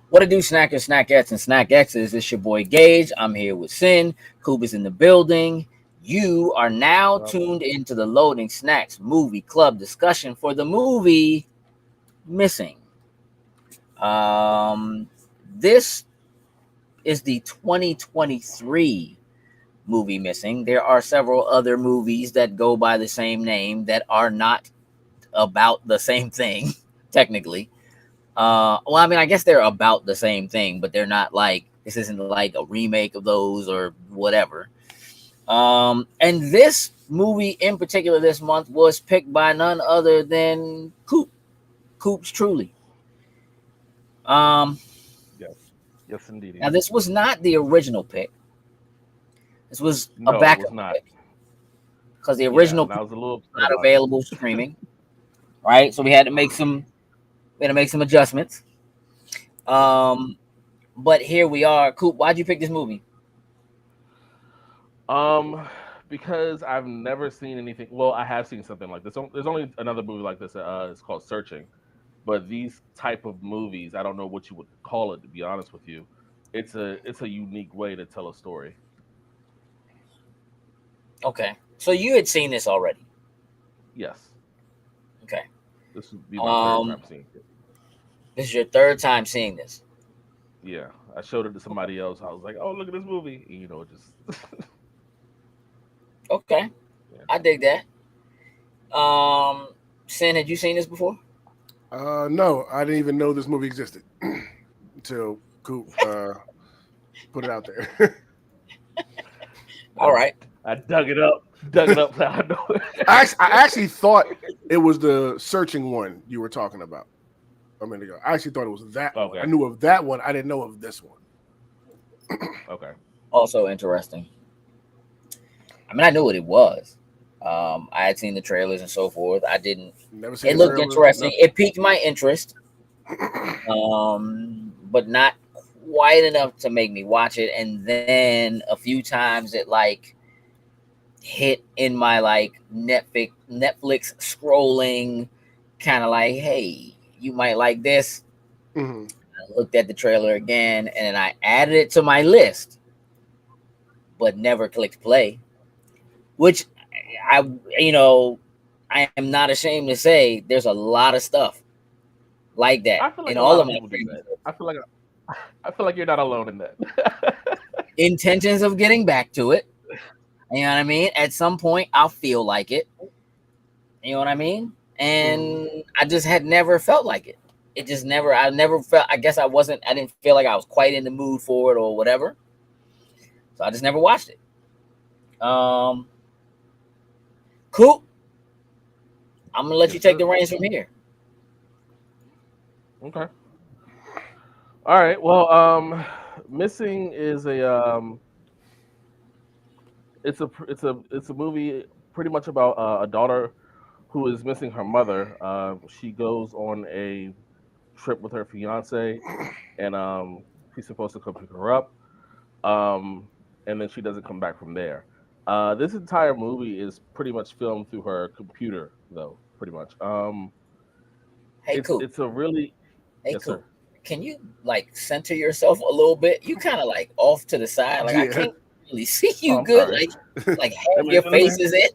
What to do, snackers, snackettes, and snack X's? It's your boy Gage. I'm here with Sin. Coop is in the building. You are now Well, tuned into the Loading Snacks Movie Club discussion for the movie Missing. Um, this is the 2023 movie Missing. There are several other movies that go by the same name that are not about the same thing, technically. Well, I mean, I guess they're about the same thing, but they're not like this isn't like a remake of those or whatever. And this movie in particular this month was picked by none other than Coop's Truly. Um, yes, yes, Now indeedy. this was not the original pick. This was a No, it was backup not. pick because the Yeah, original and I pick was a little was upset not about it. available streaming, right? So we had to make some adjustments. Um, but here we are. Coop, why'd you pick this movie? Um, because I've never seen anything. Well, I have seen something like this. There's only another movie like this. It's called Searching. But these type of movies, I don't know what you would call it. To be honest with you, it's a unique way to tell a story. Okay, so you had seen this already. Yes, Okay. this would be my third Um, time seeing it. this is your third time seeing this. Yeah, I showed it to somebody else. I was like, "Oh, look at this movie," and, it just Okay, yeah. I dig that. Sin, had you seen this before? No, I didn't even know this movie existed until Coop put it out there. I All right. I dug it up. I know. I actually thought it was the searching one you were talking about a minute ago. I actually thought it was that one. I Okay, knew of that one. I didn't know of this one. okay. Also interesting. I mean, I knew what it was. I had seen the trailers and so forth. I didn't. Never seen It the looked trailers. interesting. Nothing. It piqued my interest, but not quite enough to make me watch it. And then a few times it like hit in my like Netflix scrolling, kind of like, hey, you might like this. Hmm. I looked at the trailer again, and then I added it to my list, but never clicked play. Which I, you know, I am not ashamed to say there's a lot of stuff like that I feel in like a all lot of of my people do streaming that. services. I feel like you're not alone in that. Intentions of getting back to it. You know what I mean? At some point, I'll feel like it. You know what I mean? Hmm. And I just had never felt like it. It just never. I never felt. I guess I wasn't. I didn't feel like I was quite in the mood for it or whatever. So I just never watched it. Um, cool. I'm gonna let you Yes, take sir. the reins from here. Okay. All right. Well, missing is it's a movie pretty much about a daughter who is missing her mother. She goes on a trip with her fiance, and he's supposed to come pick her up. Um, and then she doesn't come back from there. This entire movie is pretty much filmed through her computer, though. Pretty much. Hey, It's cool. it's a really Hey, yes, cool. sir. Can you like center yourself a little bit? You kind of like off to the side. Like I Yeah. can't really see Oh, you I'm good. sorry. Like Let half me your let me face is in.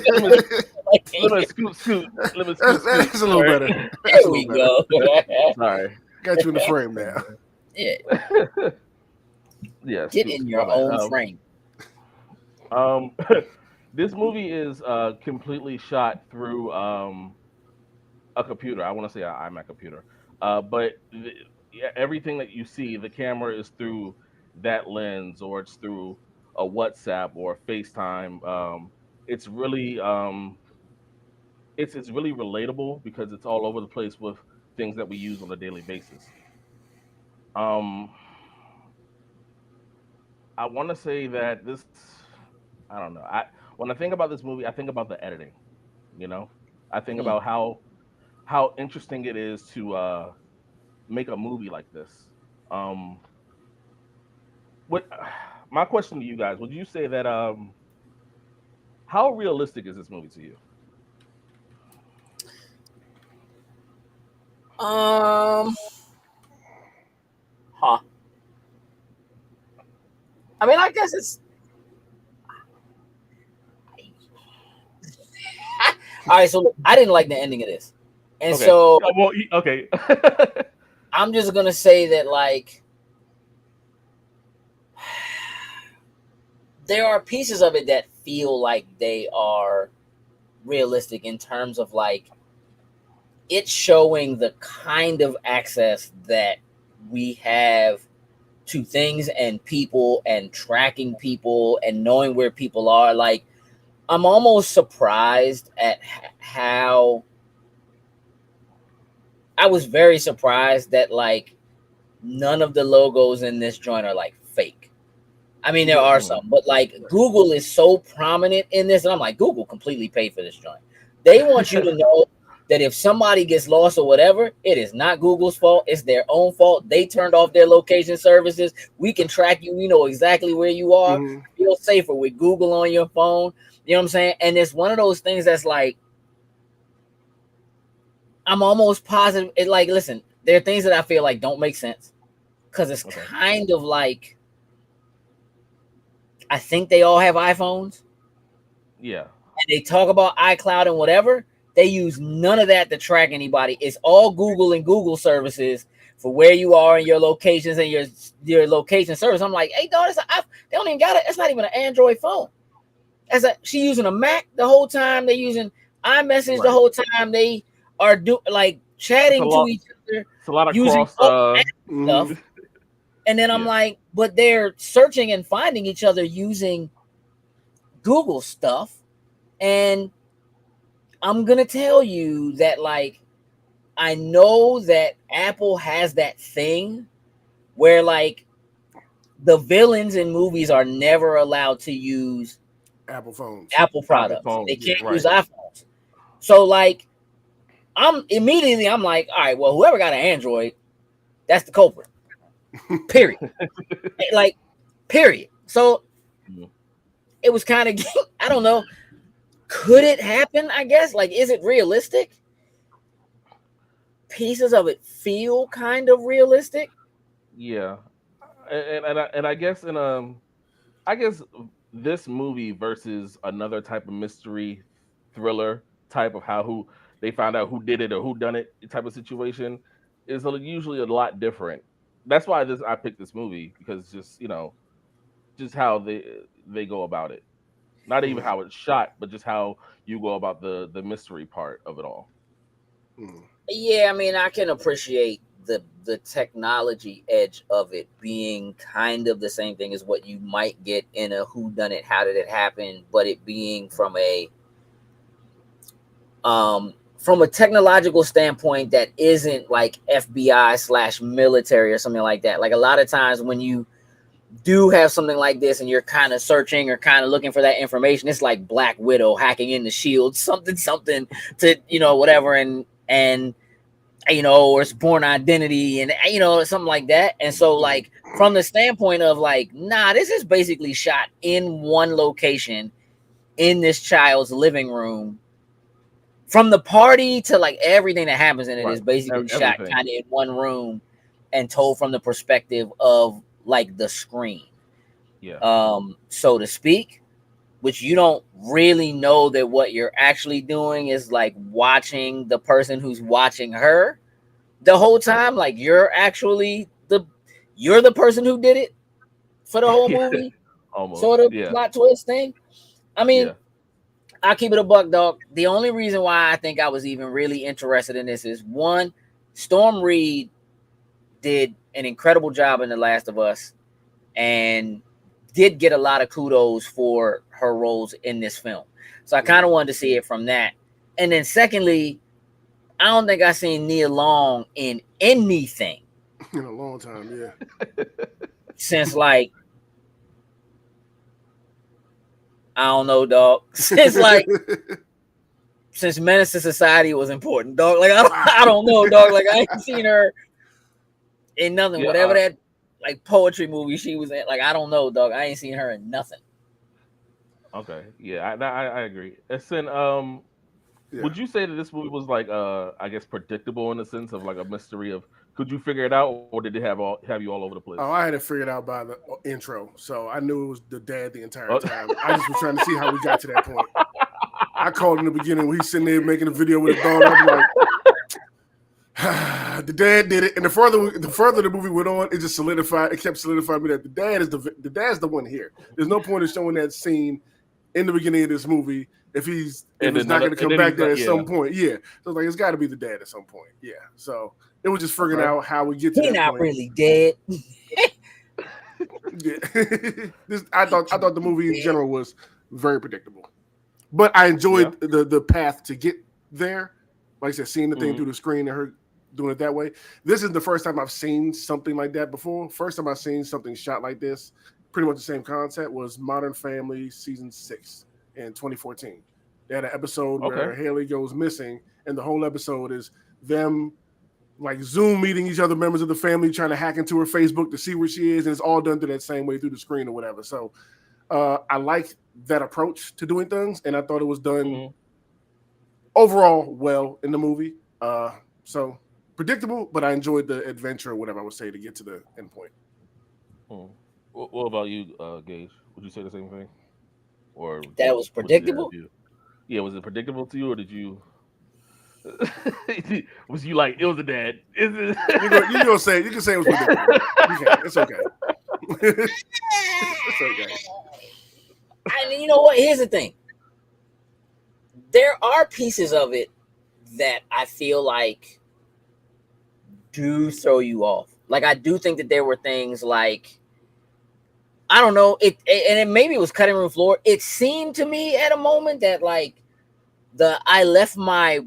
let me let me Like, scoot. Let me that's, scoot. that's a little Sorry. better. That's there a little we better. go. Sorry. Got you in the frame now. Yeah, Yeah, get scoot. in My your bad. own frame. Um, this movie is completely shot through a computer. I want to say an iMac computer. But yeah, everything that you see, the camera is through that lens, or it's through a WhatsApp or FaceTime. It's really it's really relatable because it's all over the place with things that we use on a daily basis. Um, I want to say that this. I don't know. When I think about this movie, I think about the editing. You know, I think Mm. about how interesting it is to make a movie like this. Um, what my question to you guys? Would you say that how realistic is this movie to you? Um, Huh. I mean, I guess it's all right. So look, I didn't like the ending of this, and Okay. so Well, okay. I'm just gonna say that like there are pieces of it that feel like they are realistic in terms of like it's showing the kind of access that we have to things and people and tracking people and knowing where people are. Like I'm almost surprised at how I was very surprised that like none of the logos in this joint are like fake. I mean, there Right. are Mhm. some, but like Right. Google is so prominent in this, and I'm like, Google completely paid for this joint. They want you to know that if somebody gets lost or whatever, it is not Google's fault. It's their own fault. They turned off their location services. We can track you. We know exactly where you are. Hmm. Feel safer with Google on your phone. You know what I'm saying? And it's one of those things that's like, I'm almost positive. It like, listen, there are things that I feel like don't make sense because it's Okay. kind of like I think they all have iPhones Yeah. and they talk about iCloud and whatever. They use none of that to track anybody. It's all Google and Google services for where you are and your locations and your location service. I'm like, hey, dog, they don't even got it. It's not even an Android phone. She using a Mac the whole time. They using iMessage the Right. whole time. They are like It's a chatting to lot. each other It's a lot of using cross. all app Hmm. stuff. And then I'm Yeah. like, but they're searching and finding each other using Google stuff. And I'm gonna tell you that like I know that Apple has that thing where like the villains in movies are never allowed to use Apple phones. Apple Apple products. They phones. Yeah. can't use Right. iPhones. So like I'm like, all right, well, whoever got an Android, that's the culprit. Period. Like, period. So Mhm. it was kind of I don't know. Could it happen? I guess. Like, is it realistic? Pieces of it feel kind of realistic. Yeah. And I guess I guess this movie versus another type of mystery thriller type of how who they found out who did it or who done it type of situation is usually a lot different. That's why this I picked this movie because just just how they go about it. Not even Hmm. how it's shot, but just how you go about the mystery part of it all. Hmm. Yeah, I mean, I can appreciate the technology edge of it being kind of the same thing as what you might get in a who done it, how did it happen, but it being from a technological standpoint that isn't like FBI slash military or something like that. Like a lot of times when you do have something like this and you're kind of searching or kind of looking for that information, it's like Black Widow hacking into Shield, something to whatever and or it's Born Identity and something like that. And so Hmm. like from the standpoint of like, nah, this is basically shot in one location in this child's living room. From the party to like everything that happens in it Right. is basically shot Everything. kind of in one room and told from the perspective of like the screen, Yeah. so to speak, which you don't really know that what you're actually doing is like watching the person who's watching her the whole time. Like you're the person who did it for the whole Yeah. movie, Almost. sort of Yeah. plot twist thing. I mean, Yeah. I'll keep it a buck, dog. The only reason why I think I was even really interested in this is one, Storm Reid did an incredible job in The Last of Us and did get a lot of kudos for her roles in this film. So I kind Hmm. of wanted to see it from that. And then secondly, I don't think I've seen Nia Long in anything In a long time. Yeah. since like I don't know, dog. Since Menace to Society was important, dog. Like I don't know, dog. Like I ain't seen her in nothing. Yeah. Whatever that like poetry movie she was in, like I don't know, dog. I ain't seen her in nothing. Okay. Yeah. I agree. And then Yeah. would you say that this movie was like I guess predictable in the sense of like a mystery of Could you figure it out, or did it have you all over the place? Oh, I had it figured out by the intro, so I knew it was the dad the entire Oh. time. I just was trying to see how we got to that point. I called in the beginning when he's sitting there making a video with his daughter. I'm like, the dad did it, and the further the movie went on, it just solidified. It kept solidifying me that the dad's the one here. There's no point in showing that scene in the beginning of this movie if he's not going to come back there at some point. Yeah, so like it's got to be the dad at some point. Yeah, so it was just figuring out how we get to that not point. really dead. Yeah. I thought the movie in general was very predictable, but I enjoyed the path to get there. Like I said, seeing the thing through the screen and her doing it that way. This is the first time I've seen something like that before. First time I've seen something shot like this, pretty much the same concept, was Modern Family season 6 in 2014. They had an episode where Haley goes missing, and the whole episode is them like Zoom meeting each other, members of the family, trying to hack into her Facebook to see where she is, and it's all done through that same way through the screen or whatever. So I like that approach to doing things, and I thought it was done overall well in the movie. So predictable, but I enjoyed the adventure or whatever I would say to get to the end point. What about you, Gage? Would you say the same thing? Or that was predictable? Yeah, was it predictable to you, or did you? Was you like it was a dad? You can say it was predictable. You can. It's okay. It's okay. I mean, you know what? Here's the thing. There are pieces of it that I feel like do throw you off. Like I do think that there were things like, I don't know, maybe it was cutting room floor. It seemed to me at a moment that like I left my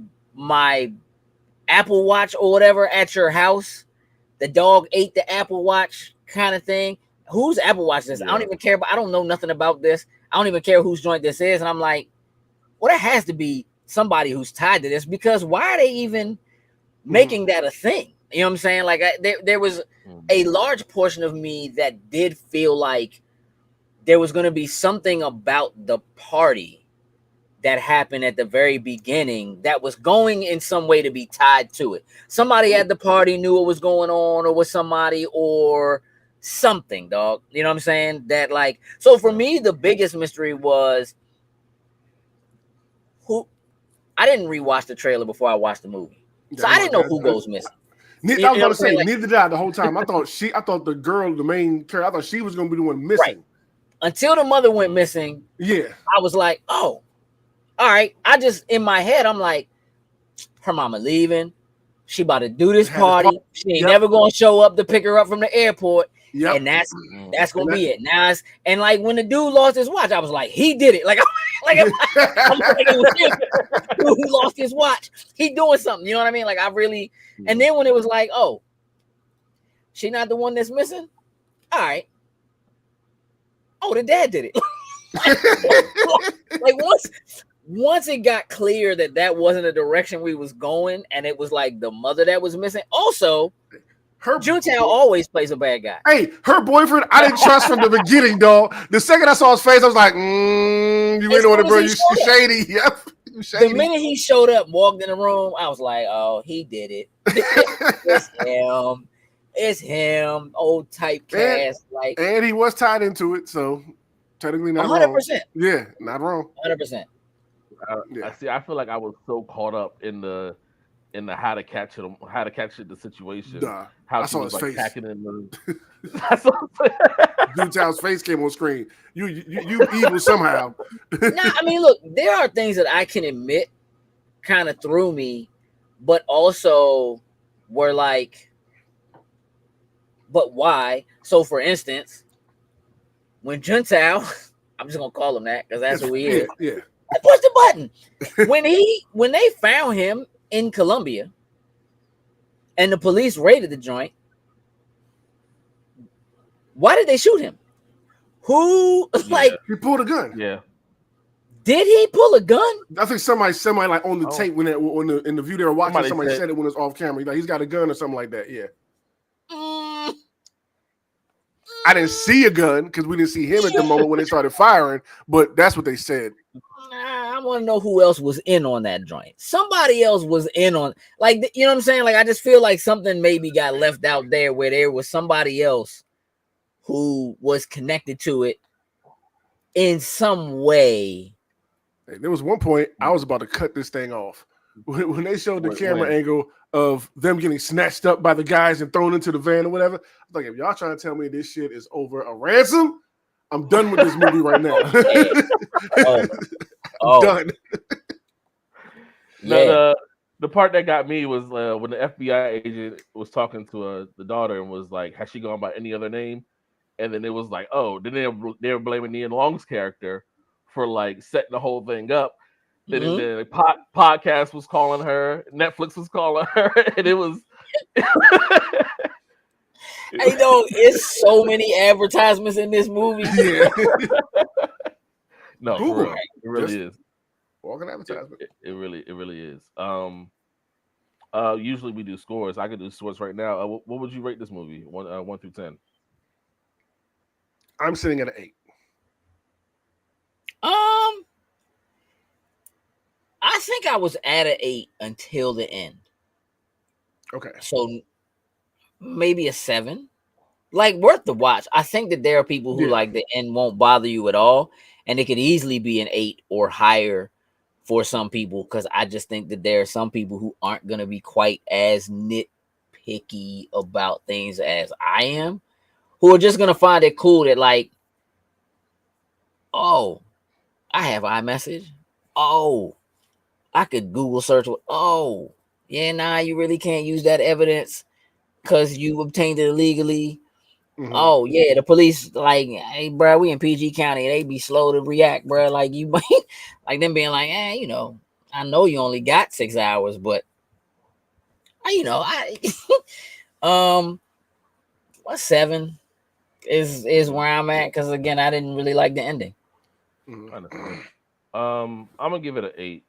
Apple Watch or whatever at your house. The dog ate the Apple Watch kind of thing. Whose Apple Watch is this? I don't even care, but I don't know nothing about this. I don't even care whose joint this is. And I'm like, well, it has to be somebody who's tied to this, because why are they even making that a thing? You know what I'm saying? Like there was a large portion of me that did feel like there was going to be something about the party that happened at the very beginning that was going in some way to be tied to it. Somebody at the party knew what was going on, or was somebody or something, dog. You know what I'm saying? That like, so for me, the biggest mystery was who. I didn't rewatch the trailer before I watched the movie, so I didn't know who goes missing. I was about to say, neither did I the whole time. I thought the girl, the main character, I thought she was going to be the one missing. Right. Until the mother went missing. Yeah. I was like, oh, all right. I just, in my head, I'm like, her mama leaving. She about to do this party. She ain't never going to show up to pick her up from the airport. Yep. And that's going to be it. Now, and like when the dude lost his watch, I was like, he did it. Like, I'm like, it was him who lost his watch. He doing something. You know what I mean? Like I really, and then when it was like, oh, she not the one that's missing. All right. Oh, the dad did it. Like once it got clear that wasn't the direction we was going, and it was like the mother that was missing. Also, Juntao always plays a bad guy. Hey, her boyfriend, I didn't trust from the beginning, dog. The second I saw his face, I was like, you ain't on it, bro. You shady. Yep. You shady. The minute he showed up, walked in the room, I was like, oh, he did it. It's him. It's him. Old typecast. And he was tied into it, so technically not 100%. wrong. Yeah, not wrong. 100%. I feel like I was so caught up in the how to catch it, the situation. How I saw his face. Packing in the Dude's face came on screen. You evil somehow. Nah, I mean, look, there are things that I can admit kind of threw me, but also were like, but why? So, for instance, when Juntao, I'm just gonna call him that because that's who he is. Yeah. I pushed the button when they found him in Colombia, and the police raided the joint. Why did they shoot him? Who he pulled a gun? Yeah. Did he pull a gun? I think somebody like on the tape when in the view they were watching, somebody said it when it's off camera. Like he's got a gun or something like that. Yeah. I didn't see a gun because we didn't see him at the moment when they started firing, but that's what they said. I I want to know who else was in on that joint. Somebody else was in on, like, you know what I'm saying? Like, I just feel like something maybe got left out there where there was somebody else who was connected to it in some way. Hey, there was one point I was about to cut this thing off when they showed the camera When? angle of them getting snatched up by the guys and thrown into the van or whatever. I was like, if y'all trying to tell me this shit is over a ransom, I'm done with this movie right now. Oh, I'm done. Yeah. The part that got me was when the FBI agent was talking to the daughter and was like, "Has she gone by any other name?" And then it was like, "Oh," then they were blaming Nia Long's character for like setting the whole thing up. Then the podcast was calling her, Netflix was calling her, and it was. Hey, it's so many advertisements in this movie. Yeah. No, Google. for real. It really is. Walking advertisement. It really is. Usually we do scores. I could do scores right now. What would you rate this movie? 1 through 10. I'm sitting at an 8. I think I was at an 8 until the end. Okay. So maybe a 7. Like, worth the watch. I think that there are people who like the end won't bother you at all, and it could easily be an 8 or higher for some people, because I just think that there are some people who aren't going to be quite as nitpicky about things as I am, who are just going to find it cool that, like, oh, I have iMessage. Oh, I could Google search. Oh, yeah, nah, you really can't use that evidence because you obtained it illegally. Mm-hmm. Oh, yeah, the police, like, hey, bro, we in PG County. They be slow to react, bro. Like, you might, like, them being like, I know you only got 6 hours, but, what 7 is where I'm at, because, again, I didn't really like the ending. Mm-hmm. I'm gonna give it an 8.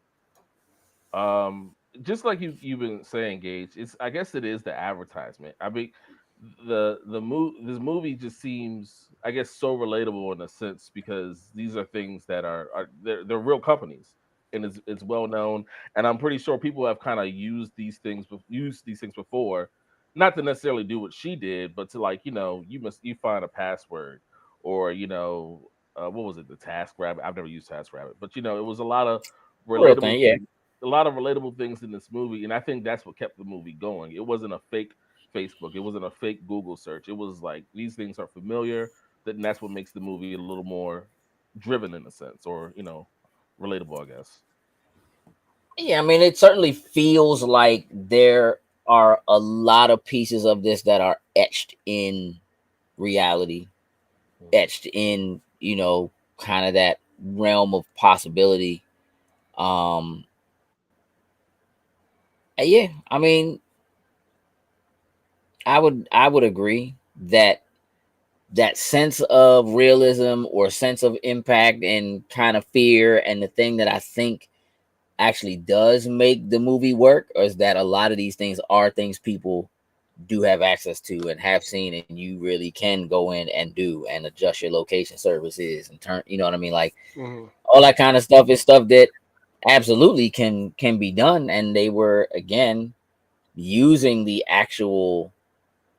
Just like you've been saying, Gage, I guess it is the advertisement. I mean, this movie just seems, I guess, so relatable in a sense, because these are things that they're real companies, and it's well known, and I'm pretty sure people have kind of used these things before, not to necessarily do what she did, but to, like, you find a password, or what was it, the Task Rabbit? I've never used Task Rabbit, but it was a lot of relatable thing, yeah. a lot of relatable things in this movie, and I think that's what kept the movie going. It wasn't a fake Facebook, it wasn't a fake Google search. It was like, these things are familiar, and that's what makes the movie a little more driven in a sense, or relatable, I guess. Yeah, I mean, it certainly feels like there are a lot of pieces of this that are etched in reality, etched in, kind of that realm of possibility. Yeah, I mean, I would agree that sense of realism or sense of impact and kind of fear, and the thing that I think actually does make the movie work is that a lot of these things are things people do have access to and have seen, and you really can go in and do and adjust your location services and turn, you know what I mean, like all that kind of stuff is stuff that absolutely can be done. And they were, again, using the actual,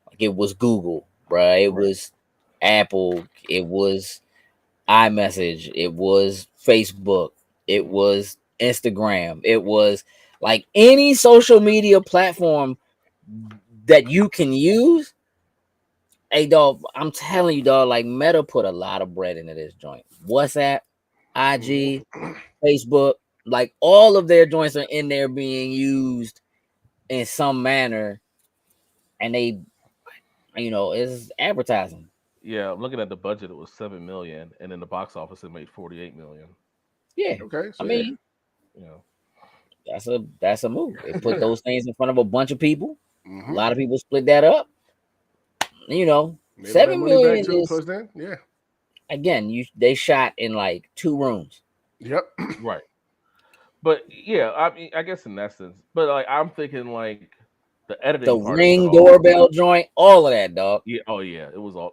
like, it was Google, bruh, it was Apple, it was iMessage, it was Facebook, it was Instagram, it was like any social media platform that you can use. Hey, dog, I'm telling you, dog, like, Meta put a lot of bread into this joint. WhatsApp, IG, Facebook, like, all of their joints are in there being used in some manner, and they, it's advertising. Yeah, I'm looking at the budget. It was 7 million, and in the box office, it made 48 million. Yeah. Okay. So I mean, that's a move. It put those things in front of a bunch of people. A lot of people split that up. Made 7 million is then. Yeah. Again, they shot in like 2 rooms. Yep. Right. But yeah, I mean, I guess in that sense. But like, I'm thinking like the editing The part Ring of it all. doorbell joint, all of that, dog. Yeah. Oh yeah, it was all.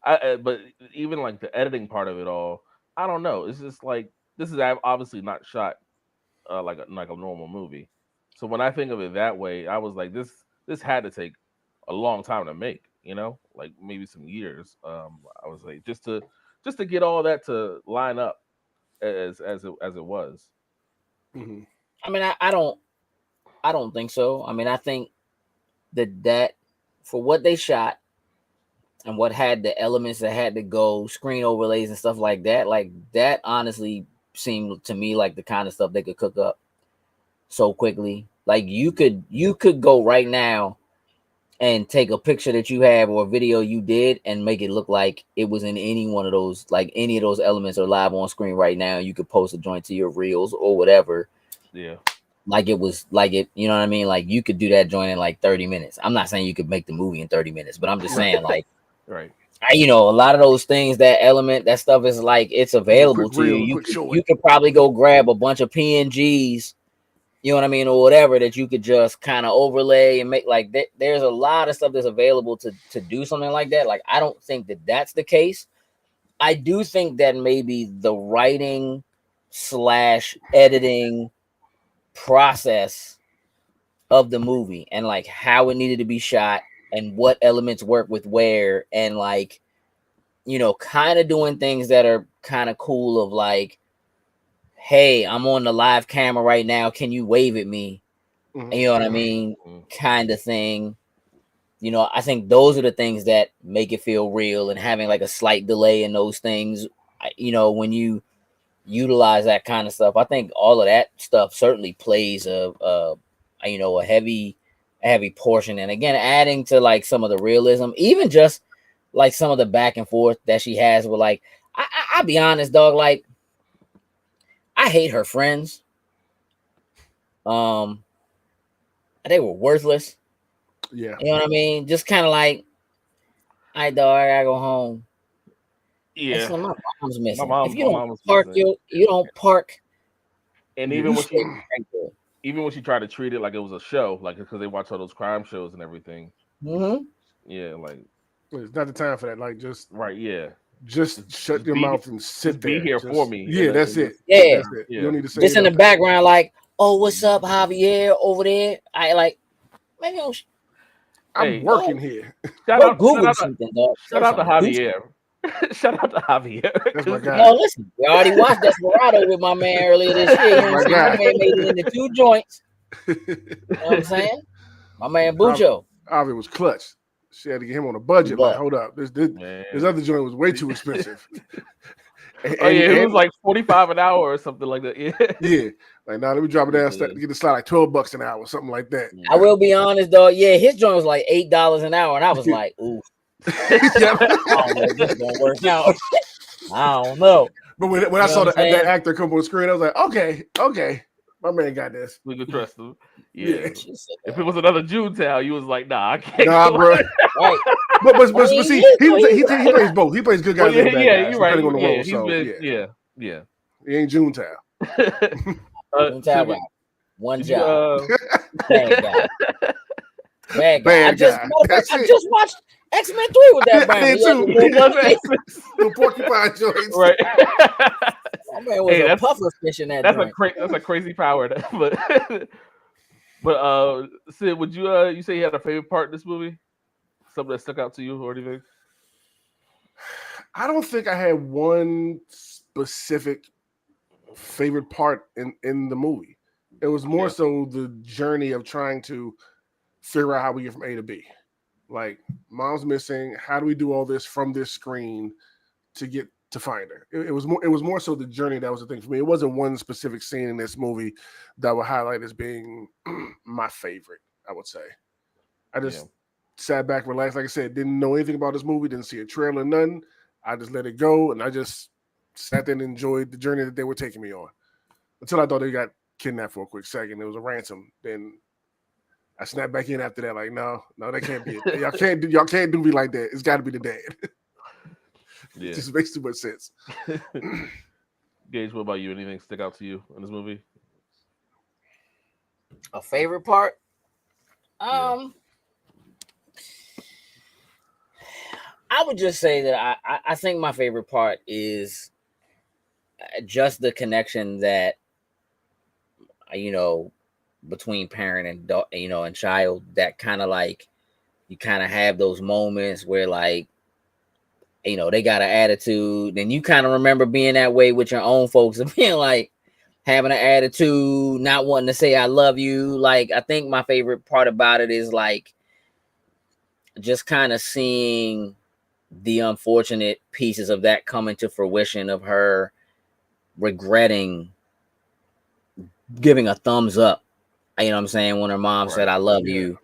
But even like the editing part of it all, I don't know. It's just like, this is obviously not shot like a normal movie. So when I think of it that way, I was like, this had to take a long time to make. Like maybe some years. I was like, just to get all that to line up as it was. Mm-hmm. I mean, I don't think so. I mean, I think that for what they shot and what had the elements that had to go, screen overlays and stuff like that honestly seemed to me like the kind of stuff they could cook up so quickly. Like you could go right now and take a picture that you have or a video you did and make it look like it was in any one of those, like any of those elements are live on screen right now. You could post a joint to your reels or whatever. Yeah. Like it was like it, you know what I mean? Like you could do that joint in like 30 minutes. I'm not saying you could make the movie in 30 minutes, but I'm just saying like, right. a lot of those things, that element, that stuff is like, it's available to you. You could probably go grab a bunch of PNGs, you know what I mean, or whatever, that you could just kind of overlay and make like that. There's a lot of stuff that's available to do something like that. Like, I don't think that that's the case. I do think that maybe the writing / editing process of the movie and like how it needed to be shot and what elements work with where, and like, kind of doing things that are kind of cool of like, hey, I'm on the live camera right now, can you wave at me? Mm-hmm. You know what I mean? Kind of thing. I think those are the things that make it feel real, and having like a slight delay in those things, when you utilize that kind of stuff, I think all of that stuff certainly plays a heavy portion. And again, adding to like some of the realism, even just like some of the back and forth that she has with, like, I'll be honest, dog, like, I hate her friends. They were worthless. Yeah. You know what I mean? Just kind of like, all right, dog, I gotta go home. Yeah. My mom's missing. My If you mom don't was park missing. you don't park. And Yeah. even when she tried to treat it like it was a show, like because they watch all those crime shows and everything. Mm-hmm. Yeah, like it's not the time for that. Like, just right, yeah. Just shut your mouth and sit there. Be here for me. Yeah, that's it. Yeah, that's it. You don't need to say just in the nothing. background, like, oh, what's up, Javier over there? I like, maybe I'm working here. Shout out something, dog. Shout out to Javier. Shout out to Javier. That's my guy. No, listen, we already watched Desperado with my man earlier this year. You know what I'm saying? My man made it into 2 joints. You know what I'm saying? My man Bucho. Avi was clutch. She had to get him on a budget. But, like, hold up, this other joint was way too expensive. It was like $45 an hour or something like that. Yeah. Like, now let me drop it down to get the slide like $12 an hour, something like that. I will be honest, though. Yeah, his joint was like $8 an hour, and I was like, ooh. I don't know if this is gonna work out. I don't know. But when I saw that actor come on screen, I was like, okay, my man got this. We could trust him. Yeah. If it was another Junetown, you was like, nah, I can't. Nah, bro. Right. But see, he plays both. He plays good guys and bad guys, you're right. depending on the role. So yeah. He ain't Junetown. Junetown rap. One job. Bad guy. Bad guy. I just watched X-Men 3 with that brand. I did too. The porcupine joints. Right. My man was a puffer fish in that. That's a crazy power. But Sid, would you say you had a favorite part in this movie? Something that stuck out to you or anything? I don't think I had one specific favorite part in the movie. It was more so the journey of trying to figure out how we get from A to B. Like, mom's missing. How do we do all this from this screen to get to find her? It was more so the journey that was the thing for me. It wasn't one specific scene in this movie that would highlight as being my favorite, I would say. I just sat back, relaxed. Like I said, didn't know anything about this movie, didn't see a trailer, nothing. I just let it go, and I just sat there and enjoyed the journey that they were taking me on. Until I thought they got kidnapped for a quick second. It was a ransom. Then I snapped back in after that. Like, no, that can't be it. Y'all can't do me like that. It's got to be the dad. It just makes too much sense. Gage, what about you? Anything stick out to you in this movie? A favorite part? I would just say that I think my favorite part is, just the connection that you know between parent and and child, that kind of like you kind of have those moments where like they got an attitude, and you kind of remember being that way with your own folks and being like having an attitude, not wanting to say I love you. Like, I think my favorite part about it is like just kind of seeing the unfortunate pieces of that coming to fruition, of her regretting giving a thumbs up, you know what I'm saying, when her mom said I love you.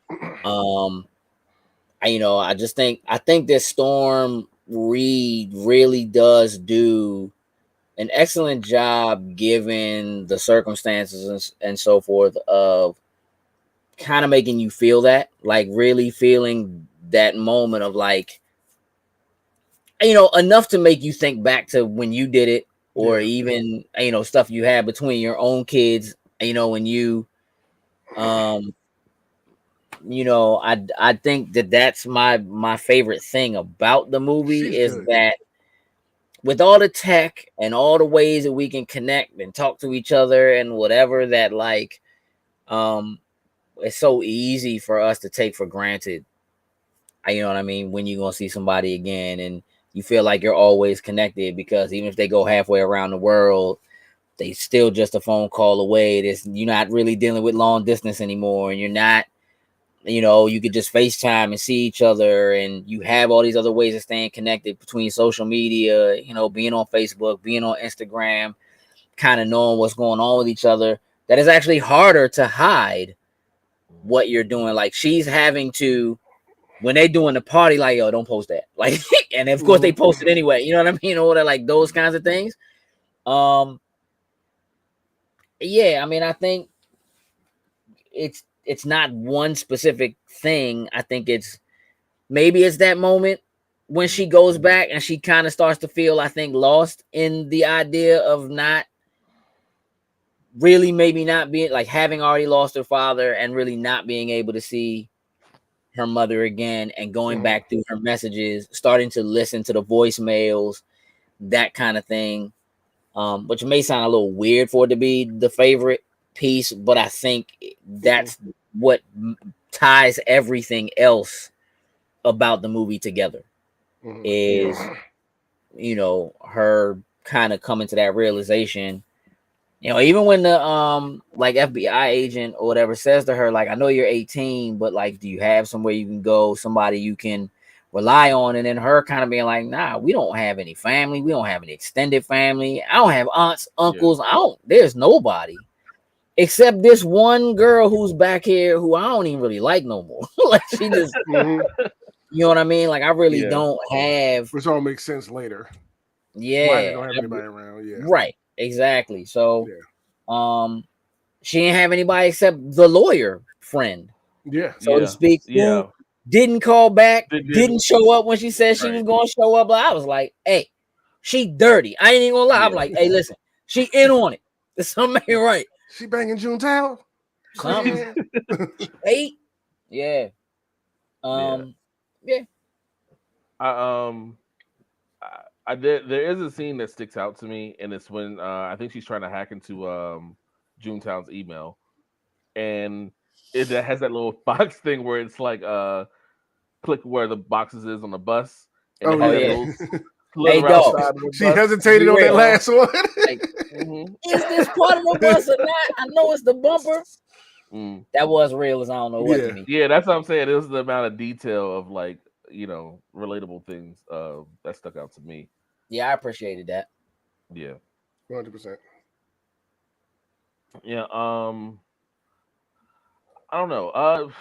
I think this Storm Reid really does do an excellent job, given the circumstances and so forth, of kind of making you feel that, like really feeling that moment of like, enough to make you think back to when you did it, or even, stuff you had between your own kids, when you, I think that's my favorite thing about the movie is that with all the tech and all the ways that we can connect and talk to each other and whatever, that like it's so easy for us to take for granted, you know what I mean, when you're gonna see somebody again and you feel like you're always connected, because even if they go halfway around the world, they still just a phone call away. You're not really dealing with long distance anymore, and you're not, you could just FaceTime and see each other, and you have all these other ways of staying connected between social media, being on Facebook, being on Instagram, kind of knowing what's going on with each other. That is actually harder to hide what you're doing. Like, she's having to, when they doing the party, like, yo, don't post that. Like, and of course they post it anyway. You know what I mean? Or like those kinds of things. Yeah, I mean, I think it's not one specific thing. I think maybe it's that moment when she goes back and she kind of starts to feel, I think, lost in the idea of not really, maybe not being like, having already lost her father and really not being able to see her mother again, and going back through her messages, starting to listen to the voicemails, that kind of thing. Which may sound a little weird for it to be the favorite piece, but I think that's what ties everything else about the movie together, is her kind of coming to that realization. Even when the like FBI agent or whatever says to her, like, I know you're 18, but like, do you have somewhere you can go, somebody you can rely on? And then her kind of being like, nah, we don't have any family, we don't have any extended family, I don't have aunts, uncles, there's nobody except this one girl who's back here who I don't even really like no more. Like, she just you know what I mean? Like, I really don't have, which all makes sense later. Why they don't have anybody around. Right, exactly. So she didn't have anybody except the lawyer friend, so to speak, who didn't call back, didn't show up when she said she was going to show up. Like, I was like, hey, she dirty. I ain't even gonna lie. I'm like, hey, listen, she in on it. There's something ain't right. She banging June Tao. Something. Eight. Yeah. Yeah. There is a scene that sticks out to me, and it's when I think she's trying to hack into Junetown's email, and it has that little box thing where it's like click where the boxes is on the bus, and hey, dog. She hesitated on that last one. Like, is this part of the bus or not? I know it's the bumper. That was real as I don't know what to me. Yeah, that's what I'm saying. It was the amount of detail of like, relatable things that stuck out to me. Yeah, I appreciated that. Yeah, 100%. Yeah. I don't know.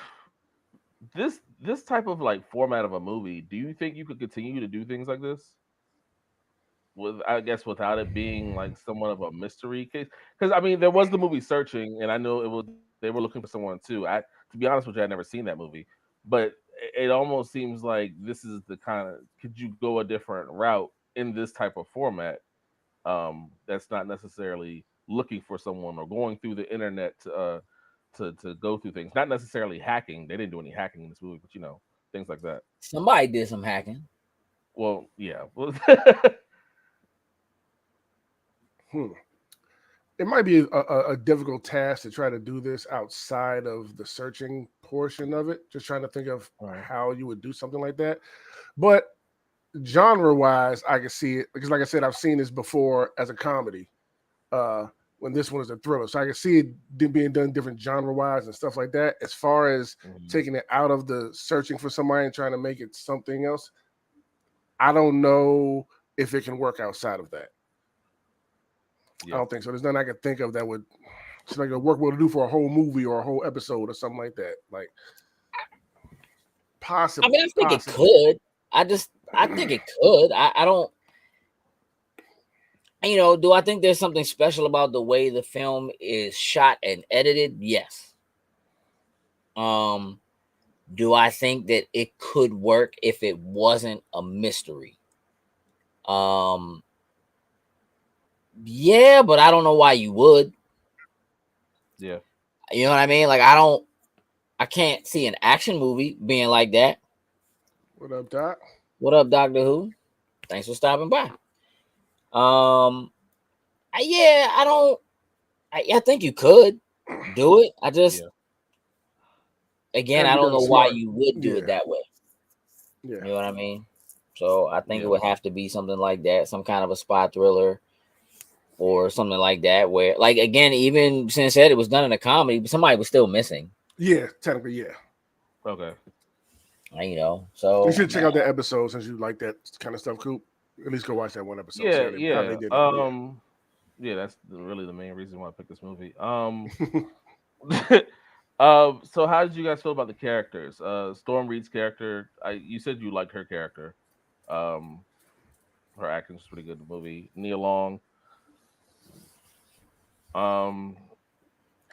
This type of like format of a movie, do you think you could continue to do things like this? I guess without it being like somewhat of a mystery case, because I mean there was the movie Searching, and I know they were looking for someone too. To be honest with you, I'd never seen that movie, but it almost seems like this is the kind of, could you go a different route in this type of format? That's not necessarily looking for someone or going through the internet to go through things. Not necessarily hacking. They didn't do any hacking in this movie, but things like that. Somebody did some hacking. Well, yeah. Hmm. It might be a difficult task to try to do this outside of the searching portion of it. Just trying to think of Right. how you would do something like that. But genre wise, I can see it because, like I said, I've seen this before as a comedy. Uh, when this one is a thriller, so I can see it being done different genre wise and stuff like that. As far as Mhm. taking it out of the searching for somebody and trying to make it something else, I don't know if it can work outside of that. I Yeah. don't think so. There's nothing I can think of that would seem like a workable to do for a whole movie or a whole episode or something like that. Like I possibly, mean, I think it possibly. could. I think it could. I don't. Do I think there's something special about the way the film is shot and edited? Yes. Um, do I think that it could work if it wasn't a mystery? Um, yeah, but I don't know why you would. Yeah. You know what I mean? Like I can't see an action movie being like that. What up, Doc? What up, Doctor Who? Thanks for stopping by. Yeah, I don't. I think you could do it. I just, Yeah. again, Had to I be don't done know why smart. you would do it Yeah, that way. yeah. You know what I mean? So I think it Yeah. would have to be something like that, some kind of a spy thriller or something like that. Where, like, again, even since it was done in a comedy, but somebody was still missing. Yeah, technically, yeah. Okay. You So should check out that episode since you like that kind of stuff, Coop. At least go watch that one episode. See Yeah. how they Yeah. did it. Yeah. Yeah. That's really the main reason why I picked this movie. Yeah. So how did you guys feel about the characters? Storm Reed's character. You said you liked her character. Um, her acting was pretty good in the movie. Nia Long. Um,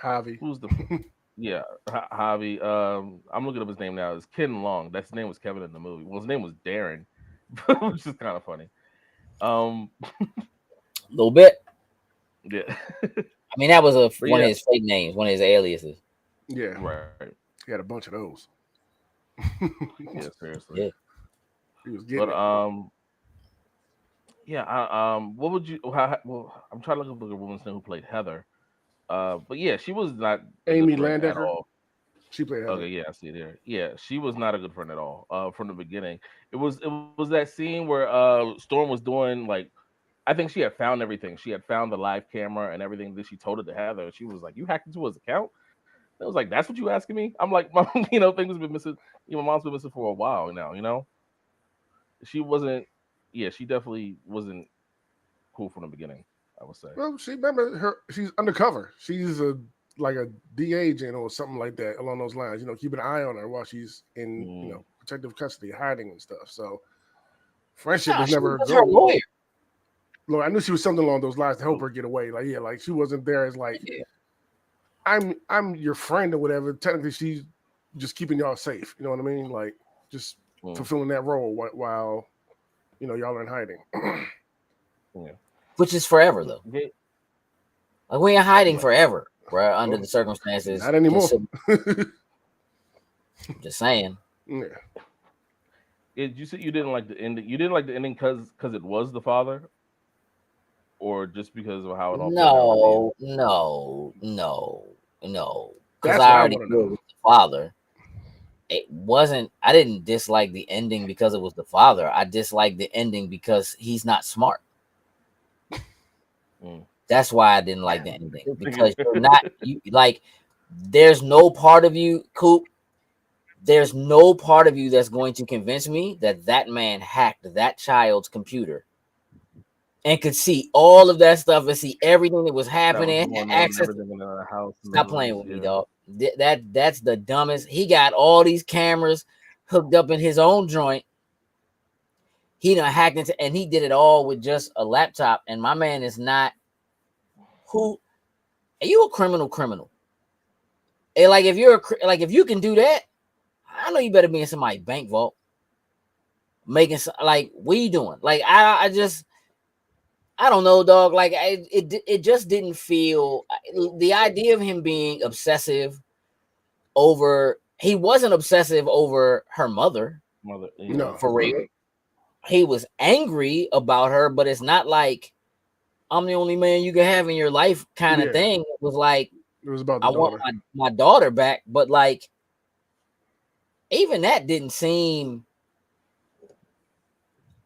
Javi. who's the yeah, Javi. I'm looking up his name now. It's Ken Long. That's his name was Kevin in the movie. Well, his name was Darren, which is kind of funny. Um, a little bit. yeah, I mean, that was but one of yeah, his fake names, one of his aliases. Yeah. right. He had a bunch of those. Yeah, seriously. Yeah. He was But getting it. yeah. What would you? Well, I'm trying to look up the woman's name who played Heather. But yeah, she was not a good Amy friend at Landecker. all. She played Okay, Heather. yeah, I see it here. Yeah, she was not a good friend at all. From the beginning, it was that scene where Storm was doing like I think she had found everything. She had found the live camera and everything. That she told it to Heather. She was like, "You hacked into his account." And I was like, "That's what you asking me?" I'm like, "Mom, things have been missing. My mom's been missing for a while now. She wasn't. Yeah, she definitely wasn't cool from the beginning. I would say. Well, she remember her. She's undercover. She's like a D agent or something like that along those lines. Keep an eye on her while she's in Mm, protective custody, hiding and stuff. So friendship No, was she was never a just her goal. lawyer. Look, I knew she was something along those lines to help oh, her get away. Like, yeah, like she wasn't there as like Yeah. I'm your friend or whatever. Technically, she's just keeping y'all safe. You know what I mean? Like just mm, fulfilling that role while y'all are in hiding. yeah. Which is forever though. Okay. Like we ain't hiding Right. forever, bro. Under Well, the circumstances, not anymore. just saying. Yeah. You said you didn't like the ending. You didn't like the ending because it was the father, or just because of how it all played out at the end. No. Because That's I what I already want to knew know. it was the father. It wasn't. I didn't dislike the ending because it was the father. I disliked the ending because he's not smart. Mm. That's why I didn't like the ending because you're not. You like. There's no part of you, Coop. There's no part of you that's going to convince me that that man hacked that child's computer and could see all of that stuff and see everything that was That was happening, going on and access. everything in the house and the Stop playing rooms. with me, Yeah. dog. That's the dumbest. He got all these cameras hooked up in his own joint. He done hacked into, and he did it all with just a laptop. And my man is not who. Are you a criminal? And like if if you can do that, I know you better be in somebody's bank vault making like what are you doing? Like I don't know, dog. Like it just didn't feel the idea of him being obsessive over. He wasn't obsessive over her mother Mother. Yeah. No. for real. He was angry about her, but it's not like I'm the only man you can have in your life kind of thing. It was like, it was about the I daughter. want my daughter back, but like even that didn't seem.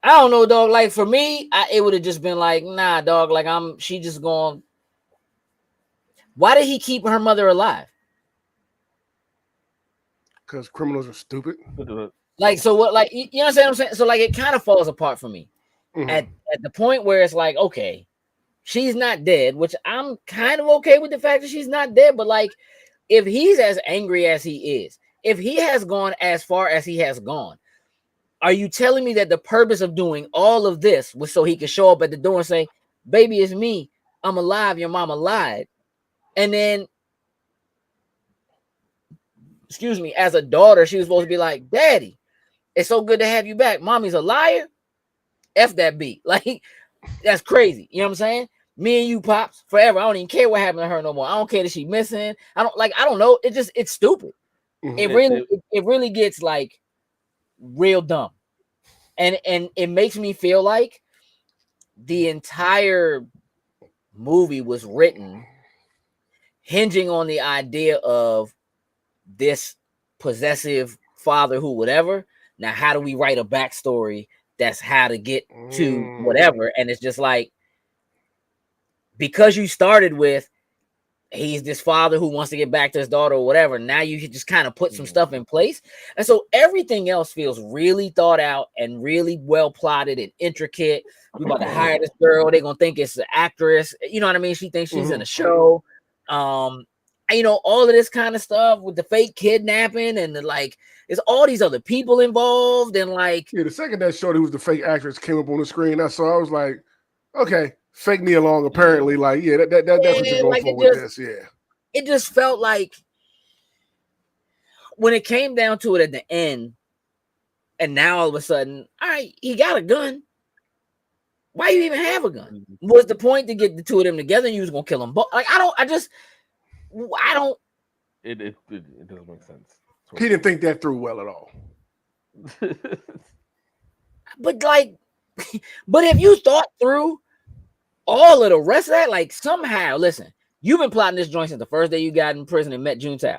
I don't know, dog. Like for me, it would have just been like, nah, dog. Like she just going. Why did he keep her mother alive? Because criminals are stupid. Like so, what? Like you know what I'm saying? So like it kind of falls apart for me at the point where it's like, okay, she's not dead, which I'm kind of okay with the fact that she's not dead. But like, if he's as angry as he is, if he has gone as far as he has gone. Are you telling me that the purpose of doing all of this was so he could show up at the door and say, baby, it's me. I'm alive. Your mama lied. And then, excuse me, as a daughter, she was supposed to be like, Daddy, it's so good to have you back. Mommy's a liar. F that beat. Like, that's crazy. You know what I'm saying? Me and you, Pops, forever. I don't even care what happened to her no more. I don't care that she missing. I don't know. It's stupid. It really gets like real dumb. And it makes me feel like the entire movie was written hinging on the idea of this possessive father who whatever. Now, how do we write a backstory that's how to get to whatever? And it's just like, because you started with he's this father who wants to get back to his daughter or whatever. Now you can just kind of put some stuff in place. And so everything else feels really thought out and really well plotted and intricate. We about to hire this girl. They're going to think it's an actress. You know what I mean? She thinks she's in a show. And, you know, all of this kind of stuff with the fake kidnapping and like, there's all these other people involved. And like, the second that shorty who was the fake actress came up on the screen, I was like, okay. Fake Nia Long, apparently, like, that's what you're going like for with this, It just felt like when it came down to it at the end, and now all of a sudden, all right, he got a gun. Why you even have a gun? Was the point to get the two of them together and you was going to kill them both? Like, I don't. It doesn't make sense. He didn't think that through well at all. But if you thought through all of the rest of that, like somehow, listen, you've been plotting this joint since the first day you got in prison and met Juntao.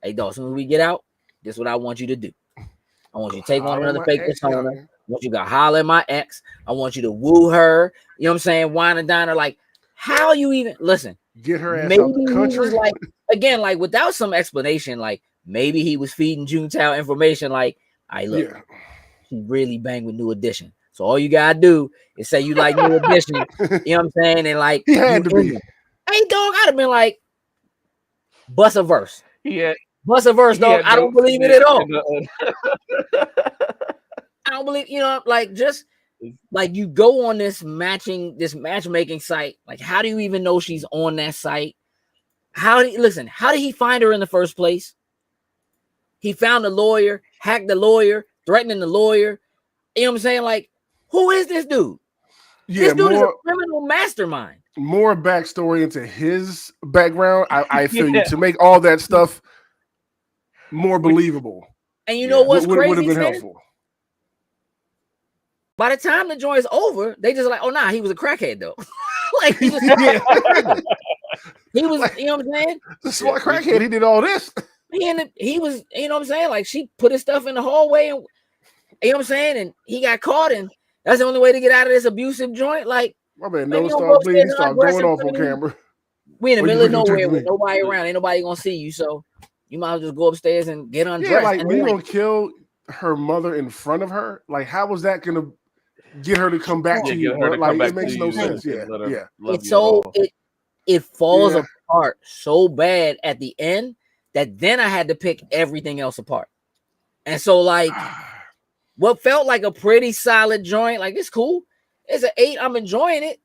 Hey, dog, as soon as we get out, this is what I want you to do. I want you to take on another fake persona. I want you to holler at my ex. I want you to woo her. You know what I'm saying? Wine and dine her. Like, how you even listen? Get her ass out the country. Like, again, like without some explanation, like maybe he was feeding Juntao information. Like, look, he really banged with New Edition. So all you gotta do is say you like New Edition, you know what I'm saying? And like, he had to be. Hey, dog, I'd have been like, bust a verse. Bust a verse, dog. I don't believe it at all. I don't believe, you know, like just like you go on this matchmaking site. Like, how do you even know she's on that site? How did he find her in the first place? He found a lawyer, hacked the lawyer, threatening the lawyer. You know what I'm saying? Like, who is this dude? This dude is a criminal mastermind. More backstory into his background. I feel you to make all that stuff more believable. And you know what's crazy? Would have been helpful. By the time the joint's over, they just like, oh nah, he was a crackhead though. Like he was, he was, like, you know what I'm saying? The smart crackhead. He did all this. He was, you know what I'm saying? Like she put his stuff in the hallway, and you know what I'm saying? And he got caught, and that's the only way to get out of this abusive joint. Like, my man, no star, please start going off on camera. We in the middle of nowhere with nobody around. Ain't nobody gonna see you, so you might as well just go upstairs and get undressed. Yeah, like we gonna kill her mother in front of her. Like, how was that gonna get her to come back to you? Like, it makes no sense. Yeah. It's so it falls apart so bad at the end that then I had to pick everything else apart. And so, like, what felt like a pretty solid joint, like it's cool. It's an 8. I'm enjoying it.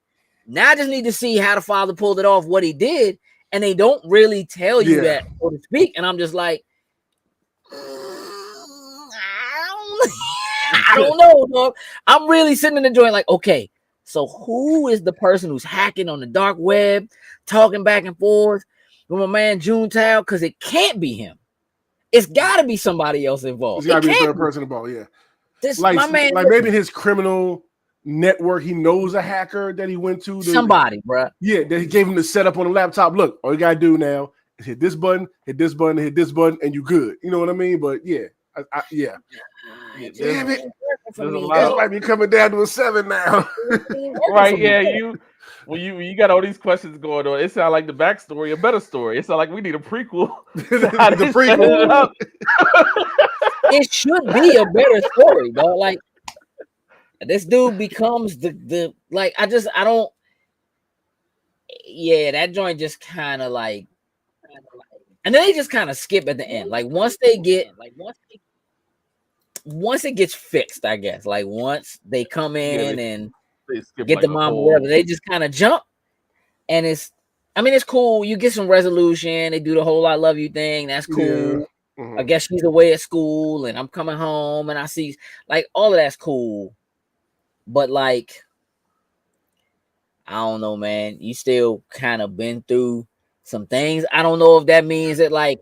Now I just need to see how the father pulled it off, what he did, and they don't really tell you that, so to speak. And I'm just like, I don't know, dog. I'm really sitting in the joint like, okay, so who is the person who's hacking on the dark web, talking back and forth with my man Juntao? Because it can't be him. It's got to be somebody else involved. It's got to be a third person involved, yeah. My man, maybe his criminal network. He knows a hacker that he went to. Somebody, bro. Yeah, that he gave him the setup on the laptop. Look, all you gotta do now is hit this button, hit this button, hit this button, and you good. You know what I mean? But yeah, yeah. Damn it. This might be coming down to a 7 now. Right? Yeah, when you got all these questions going on, it sounds like the backstory a better story. It sounds like we need a prequel. The prequel. It should be a better story, dog. Like this dude becomes the like I don't. Yeah, that joint just kind of like, and then they just kind of skip at the end. Like once it gets fixed, I guess. Like once they come in and get like the mom or whatever, they just kind of jump. And it's cool. You get some resolution. They do the whole "I love you" thing. That's cool. Yeah. Mm-hmm. I guess she's away at school, and I'm coming home, and I see like all of that's cool. But like, I don't know, man. You still kind of been through some things. I don't know if that means that like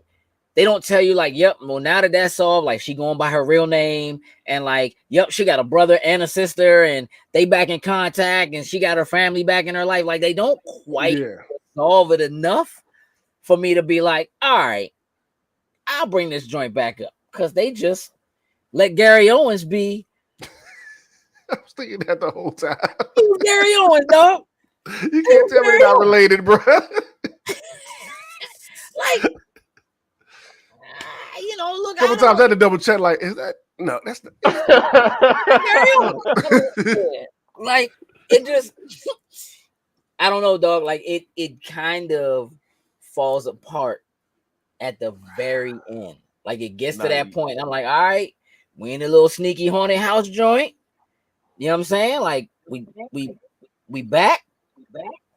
they don't tell you like, yep, well, now that that's solved, like she going by her real name, and like, yep, she got a brother and a sister, and they back in contact, and she got her family back in her life. Like they don't quite solve it enough for me to be like, all right, I'll bring this joint back up, because they just let Gary Owens be. I was thinking that the whole time. He was Gary Owens, dog. You can't tell me they're not related, bro. Like, you know, look. A couple times I had to double check. Like, is that no? That's the like it just. I don't know, dog. Like it kind of falls apart at the very end. Like it gets to that point. I'm like, all right, we in a little sneaky haunted house joint. You know what I'm saying? Like we back.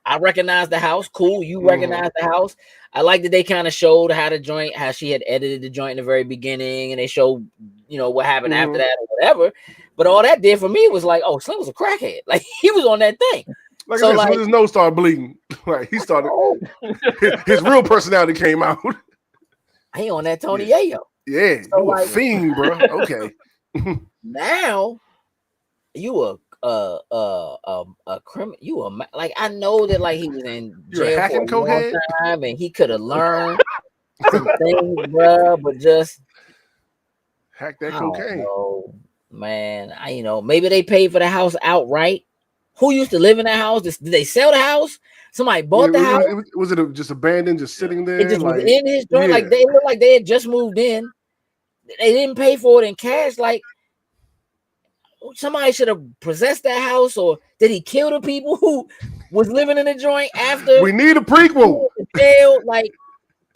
I recognize the house. Cool. You recognize the house. I like that they kind of showed how she had edited the joint in the very beginning, and they showed, you know, what happened after that or whatever. But all that did for me was like, oh, Slim was a crackhead. Like he was on that thing. Like so, I said, his nose started bleeding. Like he started, his real personality came out. He on that Tony Yayo. Yeah, so you like, a fiend, bro. Okay. Now you a criminal. You like I know that like he was in jail for a long time and he could have learned some things, bro. But just hack that cocaine. Man, maybe they paid for the house outright. Who used to live in that house? Did they sell the house? Somebody bought the house. Was it just abandoned, just sitting there? It just was in his joint. Like they looked like they had just moved in. They didn't pay for it in cash. Like somebody should have possessed that house, or did he kill the people who was living in the joint after? We need a prequel. Like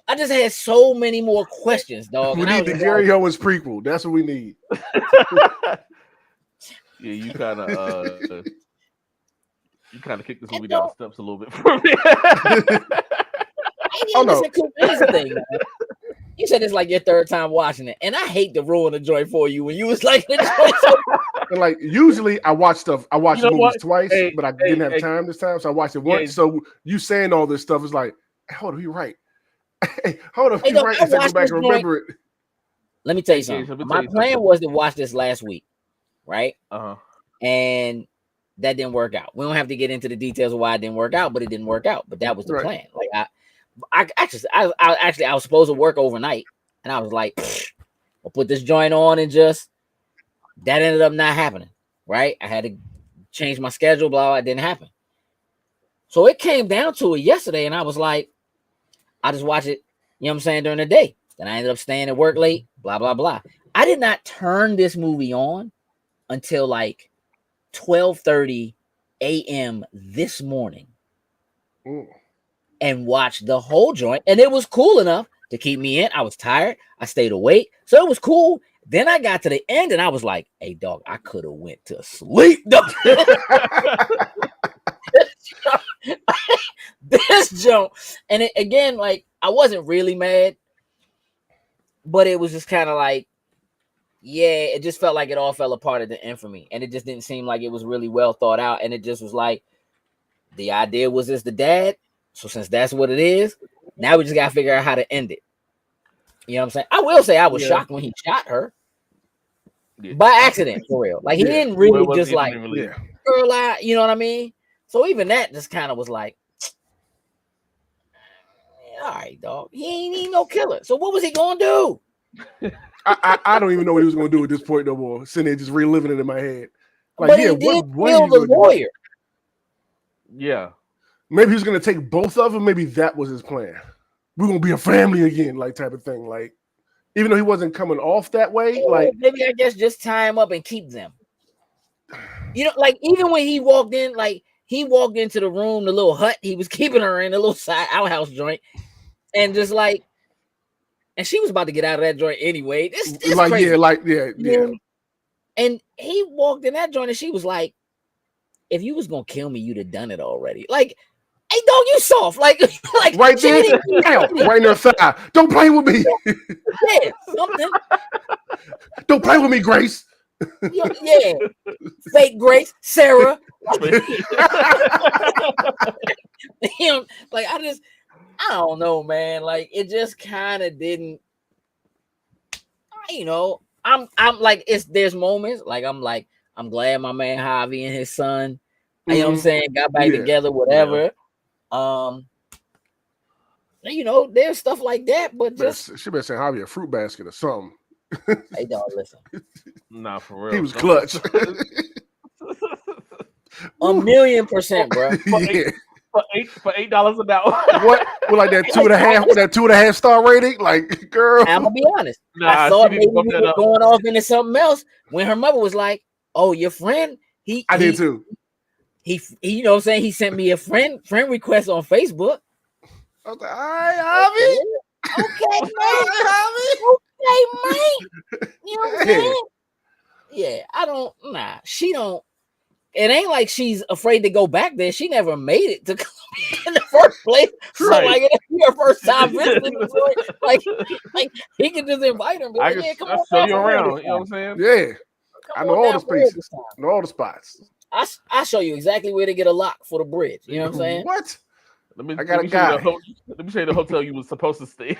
I just had so many more questions, dog. We need the Gary Owens prequel. That's what we need. Yeah, you kind of kicked this movie down the steps a little bit for me. Here's the thing, man. You said it's like your third time watching it, and I hate to ruin the joy for you when you was like, and like usually I watch movies twice, but I didn't have time this time, so I watched it once. So you saying all this stuff is like, hey, hold on, you right? Hey, hold on, you right? I go back and remember it. Let me tell you something. My plan was to watch this last week, right? And that didn't work out. We don't have to get into the details of why it didn't work out, but it didn't work out. But that was the plan. Like I was supposed to work overnight, and I was like, I'll put this joint on, and just that ended up not happening. Right? I had to change my schedule. Blah, it didn't happen. So it came down to it yesterday, and I was like, I'll just watch it. You know what I'm saying, during the day. Then I ended up staying at work late. Blah blah blah. I did not turn this movie on until like 12:30 a.m. this morning. And watched the whole joint, and it was cool enough to keep me in. I was tired. I stayed awake, so it was cool. Then I got to the end, and I was like, "Hey, dog, I could have went to sleep." This jump, and it, again, like I wasn't really mad, but it was just kind of like, yeah, it just felt like it all fell apart at the end for me, and it just didn't seem like it was really well thought out, and it just was like, the idea was this the dad. So since that's what it is, now we just gotta figure out how to end it. You know what I'm saying? I will say I was shocked when he shot her by accident, for real. Like he didn't really just like. girl out. You know what I mean? So even that just kind of was like, all right, dog. He ain't even no killer. So what was he gonna do? I don't even know what he was going to do at this point no more. Sitting there just reliving it in my head. Like, But yeah, he did what kill the lawyer. Yeah. Maybe he was going to take both of them. Maybe that was his plan. We're going to be a family again, like type of thing. Like, even though he wasn't coming off that way, like maybe I guess just tie him up and keep them. You know, like even when he walked in, like he walked into the room, the little hut he was keeping her in, the little side outhouse joint, and just like, and she was about to get out of that joint anyway. This like crazy. yeah. And he walked in that joint, and she was like, "If you was gonna kill me, you'd have done it already." Like, hey, dog, you soft. Like right there, right in her thigh. Don't play with me. Yeah, something. Don't play with me, Grace. Yeah. Fake Grace, Sarah. Like I don't know, man. Like it just kind of didn't. You know, I'm like there's moments like I'm glad my man Javi and his son, you know what I'm saying, got back together, whatever. Yeah. You know, there's stuff like that, but just she better send Javi a fruit basket or something. Hey, don't listen. Nah, for real. He was clutch. 1,000,000%, bro. Yeah. For $8 an hour. What? With like that 2.5, that 2.5 star rating? Like, girl. I'm gonna be honest. I thought maybe we were going off into something else when her mother was like, "Oh, your friend." I did too. He, you know what I'm saying? He sent me a friend request on Facebook. I was like, all right, Javi. Okay, man. Okay, man. You know what I'm saying? Yeah, she don't. It ain't like she's afraid to go back there. She never made it to Colombia in the first place. So like it's her first time visiting. Like he can just invite her. I can show you around. You know what I'm saying? Yeah. I know all the spaces. Know all the spots. I show you exactly where to get a lock for the bridge. You know what I'm saying? What? I got a guy. Let me show you the hotel you was supposed to stay.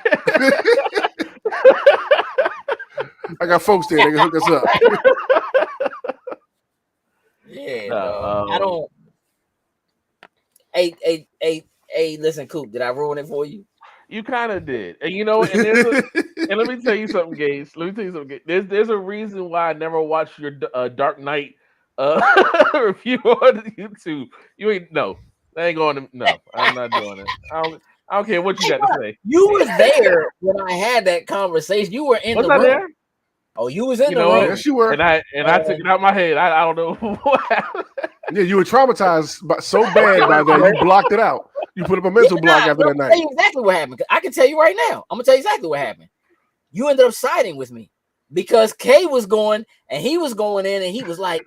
I got folks there. They can hook us up. Yeah, I don't. Hey, listen, Coop. Did I ruin it for you? You kind of did, and you know, and let me tell you something, Gage. There's a reason why I never watched your Dark Knight review on YouTube. You ain't I ain't going to. No, I'm not doing it. I don't care what you got to say. You were there when I had that conversation. You were in the room. There? Oh, you was in the room. Yes, you were. And I took it out my head. I don't know what happened. Yeah, you were traumatized so bad by that. You blocked it out. You put up a mental block after that night. I'll tell you exactly what happened. I can tell you right now. I'm gonna tell you exactly what happened. You ended up siding with me because Kay was going and he was going in and he was like,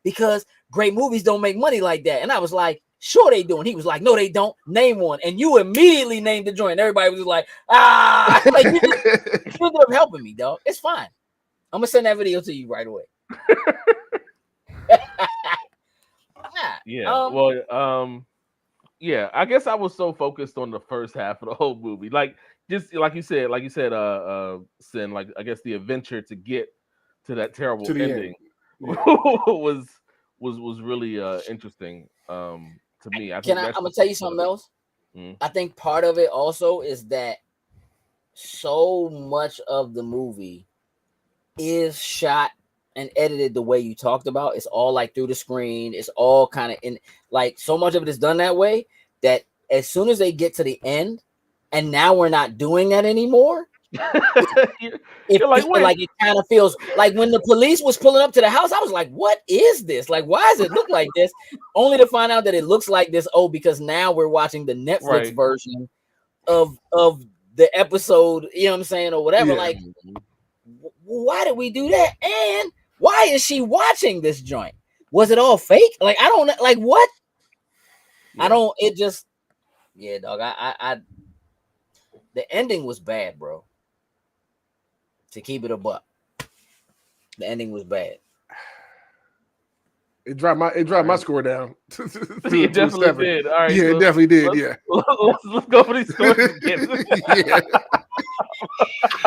because great movies don't make money like that. And I was like, sure they do. And he was like, no, they don't. Name one. And you immediately named the joint. Everybody was like, like you ended up helping me, dog. It's fine. I'm gonna send that video to you right away. Yeah. Yeah. I guess I was so focused on the first half of the whole movie, like just like you said, Sin. Like I guess the adventure to get to that terrible ending was really interesting to me. I'm gonna tell you something else. I think part of it also is that so much of the movie is shot and edited the way you talked about. It's all like through the screen. It's all kind of in like so much of it is done that way that as soon as they get to the end, and now we're not doing that anymore. It kind of feels like when the police was pulling up to the house, I was like, what is this? Like, why does it look like this? Only to find out that it looks like this. Oh, because now we're watching the Netflix version of the episode, you know what I'm saying, or whatever. Yeah. Like, why did we do that? And why is she watching this joint? Was it all fake? Like, I don't know. Like, what? Yeah. I don't. It just, yeah, dog. I the ending was bad, bro. To keep it a buck, the ending was bad. It dropped my score down. It definitely did. All right, yeah, it definitely did. Yeah. Let's go for these scores again. Yeah.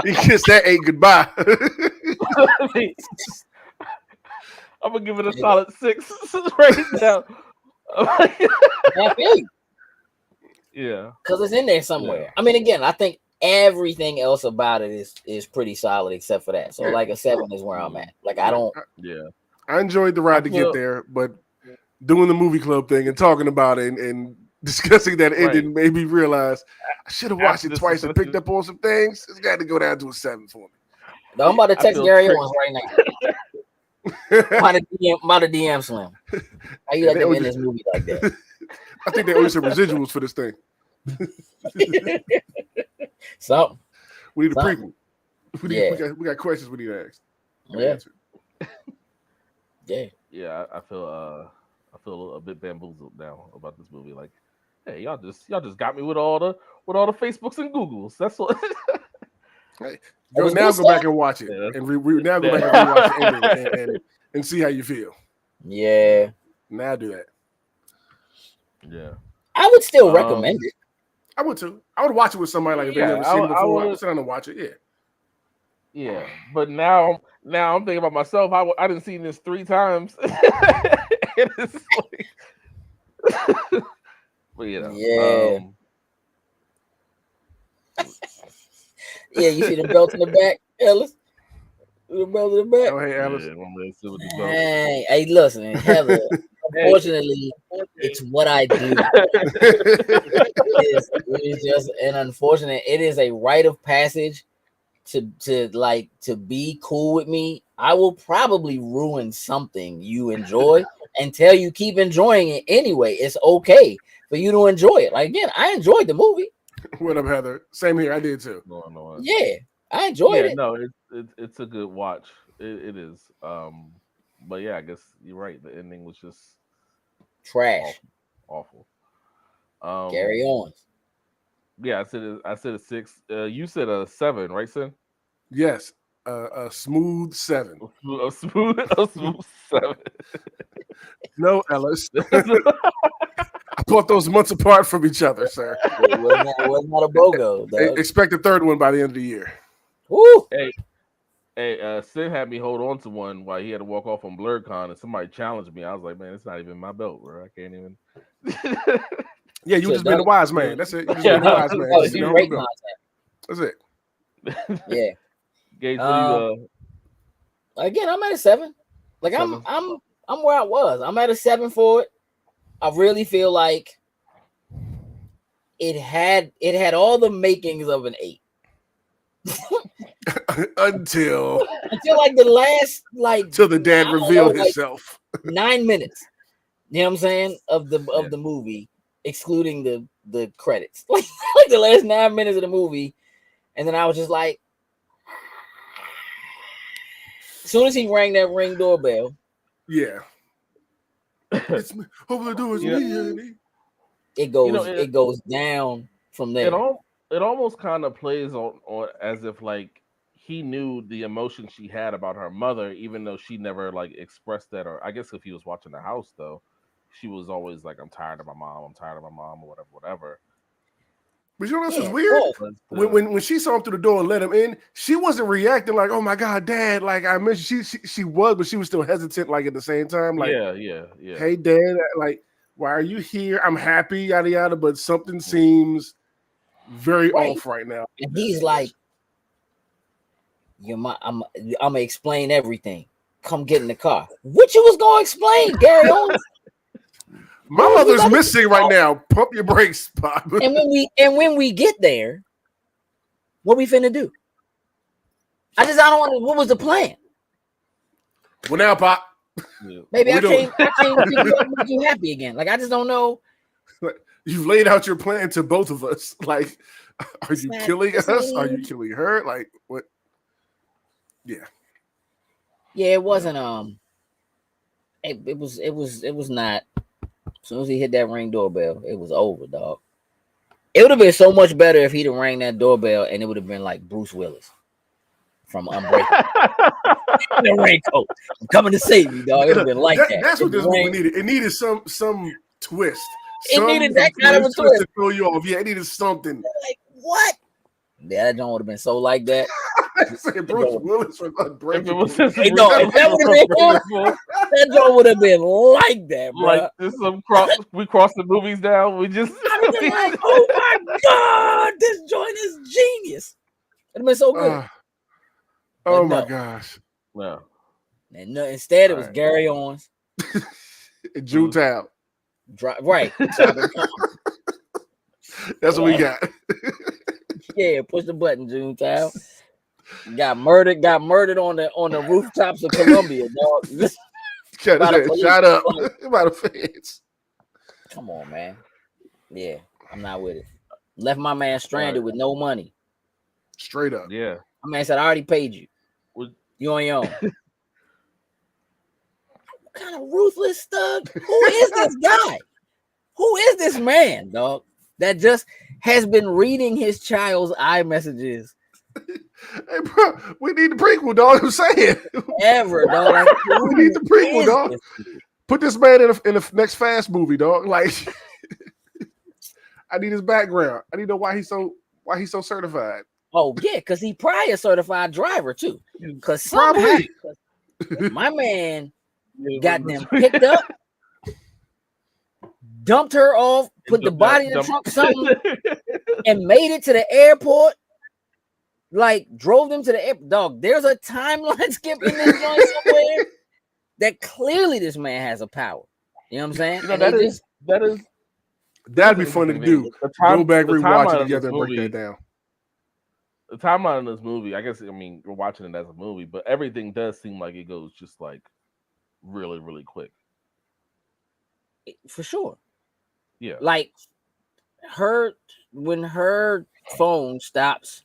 You kissed that 8 goodbye. I'm gonna give it a solid 6 right now. Yeah, because it's in there somewhere. Yeah. I mean, again, I think everything else about it is pretty solid except for that. So like a 7 is where I'm at. Like I don't. Yeah, I enjoyed the ride to get there, but doing the movie club thing and talking about it and discussing that ending made me realize I should have watched it twice and picked up on some things. It's got to go down to a 7 for me. No, I'm about to text Gary Owens right now. I'm about to DM Slim. How you let them in this movie like that? I think they owe you some residuals for this thing. So we need a prequel. We got questions we need to ask. Yeah. I feel a bit bamboozled now about this movie. Like, hey, y'all just got me with all the Facebooks and Googles. That's what. Hey, go back and watch it, and we now go back and rewatch the ending and see how you feel. Yeah, now do that. Yeah, I would still recommend it. I would too. I would watch it with somebody like if they've never seen it before. I would sit down and watch it. Yeah. But now I'm thinking about myself. I didn't see this 3 times. But yeah. Yeah, you see the belt in the back, Ellis? The belt in the back. Oh, hey, Ellis. Hey, listen, Heather. Unfortunately, it's what I do. It is just an unfortunate. It is a rite of passage to be cool with me. I will probably ruin something you enjoy until you keep enjoying it anyway. It's okay for you to enjoy it. Like again, I enjoyed the movie. What up, Heather? Same here. I did too. No. Yeah, I enjoyed it. No, it's a good watch. It is. But yeah, I guess you're right. The ending was just trash, awful. Gary Owens. Yeah, I said a 6. You said a 7, right, Sin? Yes, a smooth 7. A smooth 7. No, Ellis. I put those months apart from each other, sir. It was not a BOGO. Dog. Expect a third one by the end of the year. Woo! Hey, Sin had me hold on to one while he had to walk off on BlurCon, and somebody challenged me. I was like, man, it's not even my belt, bro. I can't even. Yeah, you just been a wise man. That's it. You just been a wise man. That's it. Yeah. Gage, what you, again, I'm at a 7. Like 7. I'm where I was. I'm at a 7 for it. I really feel like it had all the makings of an 8. until like the last till the dad revealed himself. 9 minutes. You know what I'm saying? Of the movie, excluding the credits. Like the last 9 minutes of the movie. And then I was just like, as soon as he rang that Ring doorbell. Yeah. It's me. Hopefully do is me, honey. It goes it goes down from there. It almost kind of plays on as if like he knew the emotion she had about her mother, even though she never like expressed that. Or I guess if he was watching the house though, she was always like, I'm tired of my mom, or whatever. But you know what's weird? When she saw him through the door and let him in, she wasn't reacting like, "Oh my God, Dad!" Like I miss. She was, but she was still hesitant. Like at the same time, like, yeah. Hey, Dad, like, why are you here? I'm happy, yada yada. But something seems very off right now. And he's like, I'm gonna explain everything. Come get in the car. What you was gonna explain, Gary Owens? My mother's missing right now. Pump your brakes, Pop. And when we get there, what we finna do? I don't want to. What was the plan? Well, now, Pop. Maybe I can't make you happy again. Like I just don't know. You've laid out your plan to both of us. Like, are you killing us? Are you killing her? Like what? Yeah. Yeah, it wasn't. It was not. As soon as he hit that Ring doorbell, it was over, dog. It would have been so much better if he'd have rang that doorbell and it would have been like Bruce Willis from Unbreakable. The raincoat. I'm coming to save you, dog. It would have been like that. That's what this movie needed. It needed some twist. It needed that kind of a twist to throw you off. Yeah, it needed something. Like what? Yeah, that don't would have been so like that. Bruce Willis was unbreakable. If that would have been like that, bro. Like this, we cross the movies down. We just like, oh my god, this joint is genius. It'd have been so good. Oh my gosh. No. And instead, it was Gary Owens, Juntao. Right. That's what we got. Yeah, push the button, Juntao. Got murdered on the rooftops of Colombia, dog. Shut up. By the feds. Come on, man. Yeah, I'm not with it. Left my man stranded with no money. Straight up. Yeah. My man said, I already paid you. You on your own. What kind of ruthless thug? Who is this guy? Who is this man, dog? That just has been reading his child's iMessages. Hey, bro, we need the prequel, dog. I'm saying. Ever, dog. Like, we need the prequel, dog. Put this man in the next Fast movie, dog. Like, I need his background. I need to know why he's so certified. Oh yeah, because he probably a certified driver too. Because somehow my man got them picked up, dumped her off, put the body in the trunk, something, and made it to the airport. Like drove them to the airport. Dog, there's a timeline skip in this joint somewhere that clearly this man has a power. You know what I'm saying? You know, that'd be funny to do. Go back, rewatch it together, and break that down. The timeline in this movie, I guess, we're watching it as a movie, but everything does seem like it goes just like really, really quick. For sure. Yeah. Like when her phone stops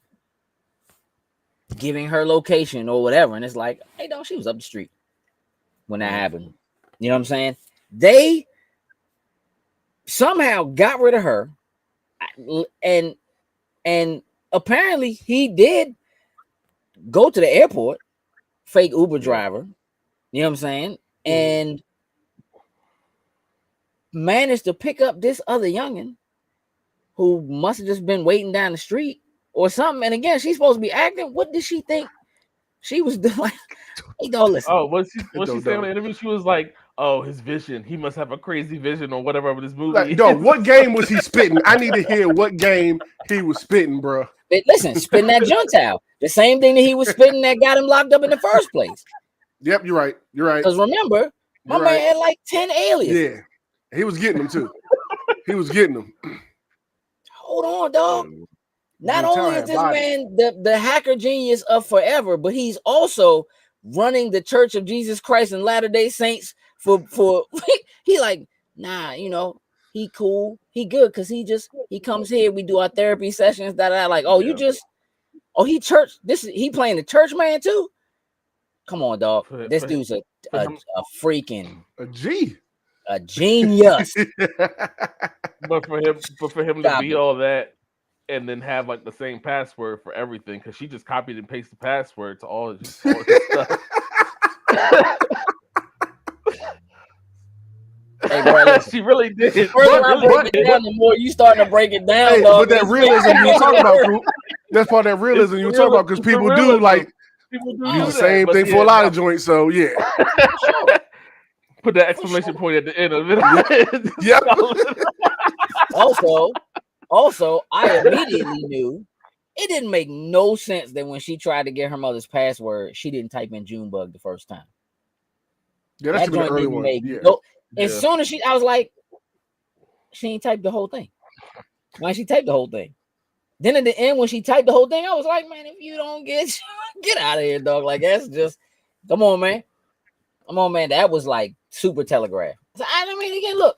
giving her location or whatever, and it's like, hey, dog, she was up the street when that happened. You know what I'm saying? They somehow got rid of her, and apparently he did go to the airport, fake Uber driver, you know what I'm saying, and managed to pick up this other youngin who must have just been waiting down the street or something. And again, she's supposed to be acting. What did she think she was doing? Hey, don't listen. Oh, what she said in the interview? She was like, "Oh, his vision. He must have a crazy vision or whatever with this movie." Like, what game was he spitting? I need to hear what game he was spitting, bro. But listen, spitting that Juntao, the same thing that he was spitting that got him locked up in the first place. Yep, you're right. Because remember, my man had like 10 aliases. Yeah, he was getting them too. He was getting them. Hold on, dog. Not only is this man the hacker genius of forever, but he's also running the Church of Jesus Christ and Latter-day Saints for he like, nah, you know, he cool, he good, because he comes here, we do our therapy sessions, like, oh, you just, oh, he playing the church man too? Come on, dog. This dude's a freaking a genius. But for him to be all that and then have like the same password for everything, because she just copied and pasted the password to all his stuff. Hey, bro, she really did. The more you starting to break it down, hey, but that realism you talk about, that's part of that realism you talk about, because people do the same thing for a lot of joints. So yeah, put that exclamation point at the end of it. Yep. Also, I immediately knew it didn't make no sense that when she tried to get her mother's password, she didn't type in Junebug the first time. Yeah, that's the early one. As soon as I was like, she ain't typed the whole thing. Why she typed the whole thing? Then at the end, when she typed the whole thing, I was like, man, if you don't get out of here, dog. Like, that's just, come on, man. That was like super telegraph. So, I mean, again, look,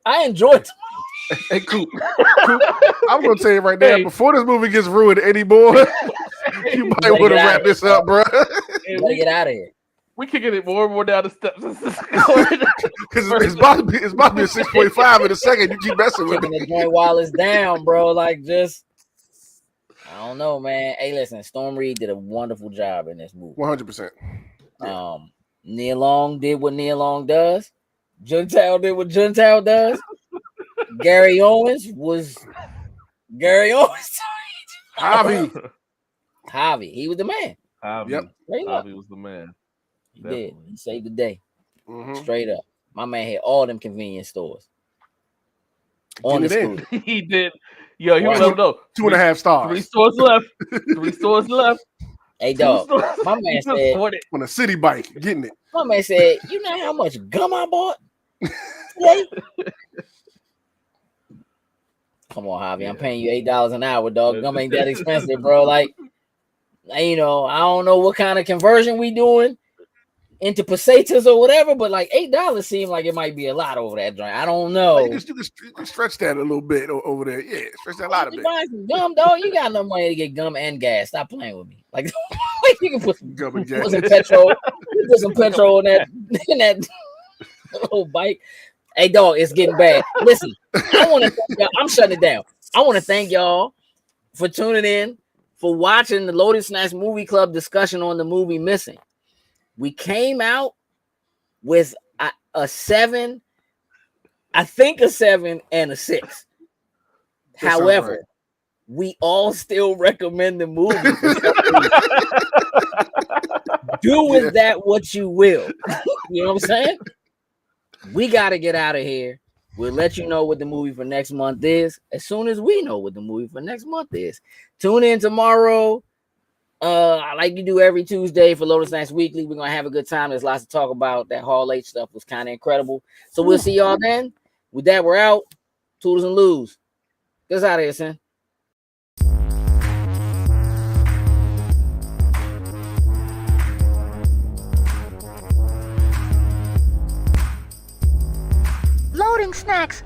I enjoyed it. Hey, Coop, I'm gonna tell you right now, before this movie gets ruined anymore, you might want to wrap this up, bro. You gotta get out of here. We kicking it more and more down the steps. Because it's about to be a 6.5 in a second. You keep messing with it. The joint while it's down, bro. Like, just, I don't know, man. Hey, listen, Storm Reid did a wonderful job in this movie. 100%. Yeah. Nia Long did what Nia Long does. Juntao did what Juntao does. Gary Owens was Gary Owens. Hobby. Javi, he was the man. Javi, Straight up. Javi was the man. He Definitely. did. He saved the day. Mhm. Straight up. My man had all them convenience stores. On the Getting it scooter. He did. Yo, he Wow. would let him know. 2.5 stars. 3 stores left. 3 stores left. Hey, 2 dog. stores. My man He said, bought it. on a city bike, getting it. my man said, you know how much gum I bought today? Come on, Javi. I'm Yeah. paying you $8 an hour, dog. Gum ain't that expensive, bro. Like, you know, I don't know what kind of conversion we doing into pesetas or whatever, but like $8 seems like it might be a lot over that joint. I don't know. Like you can stretch that a little bit over there. Yeah, stretch that a lot of You bit. buy some gum, dog. You got enough money to get gum and gas. Stop playing with me. Like, you can put some Gum and put some gas. petrol. You put some petrol in that little bike. Hey, dog, it's getting bad. Listen, I want to thank y'all. I'm shutting it down. I want to thank y'all for tuning in, for watching the Loaded Snacks Movie Club discussion on the movie Missing. We came out with a 7, I think a 7 and a 6. That sounds However, right. we all still recommend the movie. Do with that what you will. You know what I'm saying? We got to get out of here. We'll let you know what the movie for next month is as soon as we know what the movie for next month is. Tune in tomorrow. Like you do every Tuesday for Lotus Snacks Weekly. We're gonna have a good time. There's lots to talk about. That Hall H stuff was kind of incredible. So we'll see y'all then. With that, we're out. Toodles and Lose. Get us out of here, son. Loading snacks.